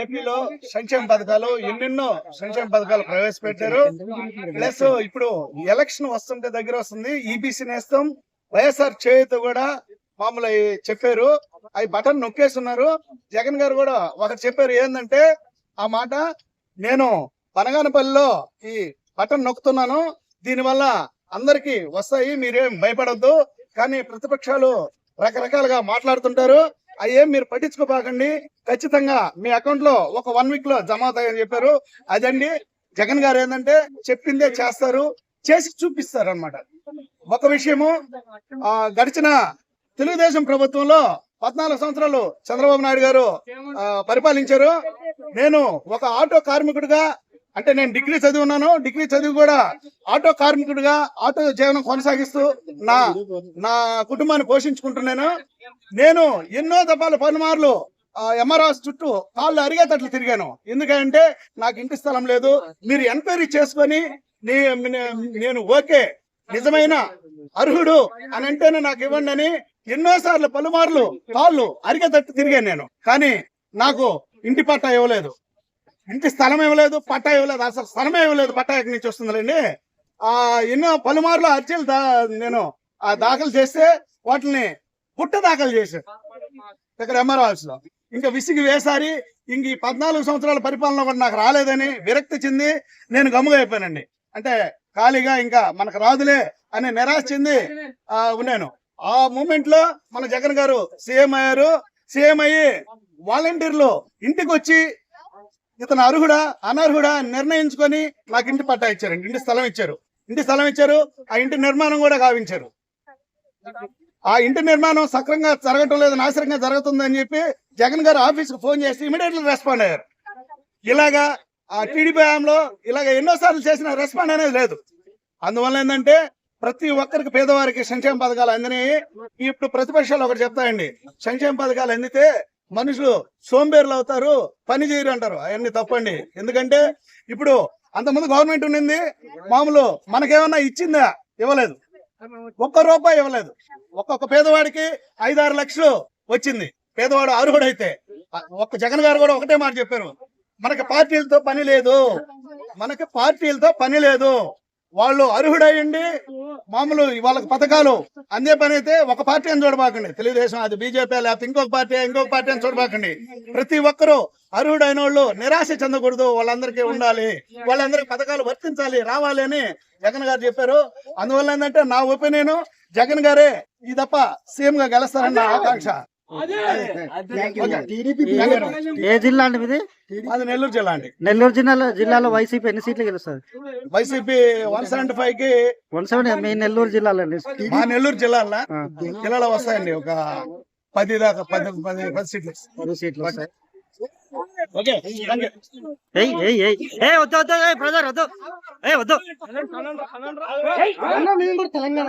ఏపీలో సంక్షేమ పథకాలు ఎన్నెన్నో సంక్షేమ పథకాలు ప్రవేశపెట్టారు. ప్లస్ ఇప్పుడు ఎలక్షన్ వస్తుంటే దగ్గర వస్తుంది. ఈబీసీ నేస్తం, వైఎస్ఆర్ చేయూత కూడా మామూలు చెప్పారు. అవి బటన్ నొక్కేస్తున్నారు. జగన్ గారు కూడా ఒకటి చెప్పారు. ఏంటంటే ఆ మాట, నేను పనగానపల్లిలో ఈ బటన్ నొక్కుతున్నాను, దీనివల్ల అందరికి వస్తాయి, మీరేం భయపడద్దు. కానీ ప్రతిపక్షాలు రకరకాలుగా మాట్లాడుతుంటారు. అయ్యేం మీరు పట్టించుకోపాకండి, ఖచ్చితంగా మీ అకౌంట్ లో ఒక 1 వీక్ లో జమ అవుతాయని చెప్పారు. అదండి జగన్ గారు ఏంటంటే చెప్పిందే చేస్తారు, చేసి చూపిస్తారు అన్నమాట. ఒక విషయము, గడిచిన తెలుగుదేశం ప్రభుత్వంలో 14 సంవత్సరాలు చంద్రబాబు నాయుడు గారు పరిపాలించారు. నేను ఒక ఆటో కార్మికుడిగా, అంటే నేను డిగ్రీ చదివి ఉన్నాను, డిగ్రీ చదివి కూడా ఆటో కార్మికుడిగా ఆటో జీవనం కొనసాగిస్తూ నా కుటుంబాన్ని పోషించుకుంటున్నాను. నేను ఎన్నో దఫాలు పలుమార్లు ఎంఆర్ఆర్స్ చుట్టూ కాళ్ళు అరిగేటట్లు తిరిగాను. ఎందుకంటే నాకు ఇంటి స్థలం లేదు, మీరు ఎంక్వైరీ చేసుకొని నేను ఓకే నిజమైన అర్హుడు అని అంటేనే నాకు ఇవ్వండి అని ఎన్నోసార్లు పలుమార్లు కాళ్ళు అరిగేటట్టు తిరిగాను నేను. కానీ నాకు ఇంటి పట్టా ఇవ్వలేదు, ఇంటి స్థలం ఇవ్వలేదు, పట్టా ఇవ్వలేదు. అసలు స్థలమే ఇవ్వలేదు, పట్టా ఎక్కడి నుంచి వస్తుందండి. ఎన్నో పలుమార్లు అర్జీలు నేను దాఖలు చేస్తే వాటిని పుట్ట దాఖలు చేశాను ఇక్కడ ఎంఆర్ఆర్స్ లో. ఇంకా విసిగి వేసారి ఇంక ఈ 14 సంవత్సరాల పరిపాలన కూడా నాకు రాలేదని విరక్తి చెంది నేను గమ్ముగా అయిపోయానండి. అంటే ఖాళీగా ఇంకా మనకు రాదులే అని నిరాశ చెంది ఉన్నాను. ఆ మూమెంట్ లో మన జగన్ గారు సీఎం అయ్యారు. సీఎం అయ్యి వాలంటీర్లు ఇంటికి వచ్చి ఇతను అర్హుడా అనర్హుడా నిర్ణయించుకొని నాకు ఇంటి పట్టా ఇచ్చారండి, ఇంటి స్థలం ఇచ్చారు. ఆ ఇంటి నిర్మాణం కూడా గావించారు. ఆ ఇంటి నిర్మాణం సక్రంగా జరగటం లేదు, నాశనంగా జరుగుతుందని చెప్పి జగన్ గారు ఆఫీస్కి ఫోన్ చేసి ఇమీడియట్లీ రెస్పాండ్ అయ్యారు. ఇలాగా ఆ టీడీపీ హయాంలో ఇలాగ ఎన్నోసార్లు చేసిన రెస్పాండ్ అనేది లేదు. అందువల్ల ఏంటంటే ప్రతి ఒక్కరికి పేదవారికి సంక్షేమ పథకాలు అందినాయి. ఇప్పుడు ప్రతిపక్షాలు ఒకటి చెప్తాయండి, సంక్షేమ పథకాలు అందితే మనుషులు సోంబేర్లు అవుతారు, పని చేయరు అంటారు. అవన్నీ తప్పండి. ఎందుకంటే ఇప్పుడు అంతకుముందు గవర్నమెంట్ ఉండింది, మామూలు మనకేమన్నా ఇచ్చిందా? ఇవ్వలేదు, ₹1 ఇవ్వలేదు. ఒక్కొక్క పేదవాడికి 5-6 లక్షలు వచ్చింది, పేదవాడు అర్హుడైతే. ఒక్క జగన్ గారు కూడా ఒకటే మాట చెప్పారు, మనకి పార్టీలతో పని లేదు, వాళ్ళు అర్హుడయ్యండి మామూలు వాళ్ళకి పథకాలు అందే పని అయితే ఒక పార్టీ అని చూడబాకండి, తెలుగుదేశం అది బీజేపీ లేకపోతే ఇంకొక పార్టీ అని చూడబాకండి. ప్రతి ఒక్కరూ అర్హుడైన వాళ్ళు నిరాశ చెందకూడదు, వాళ్ళందరికీ ఉండాలి, వాళ్ళందరికీ పథకాలు వర్తించాలి, రావాలి అని జగన్ గారు చెప్పారు. అందువల్ల ఏంటంటే నా ఒపీనియన్ జగన్ గారే ఈ తప్ప సీఎం గా గెలుస్తారన్న ఆకాంక్ష. ఏ జిల్లా అండి ఇది? అది నెల్లూరు జిల్లా అండి. నెల్లూరు జిల్లాలో వైసీపీ ఎన్ని సీట్లు గెలుస్తుంది? వైసీపీ 175 కి 170. మీ నెల్లూరు జిల్లాలో మా నెల్లూరు జిల్లాలో వస్తాయండి ఒక 10 దాకా 10 సీట్లు వస్తాయి. ఓకే బ్రదర్ వద్దు తెలంగాణ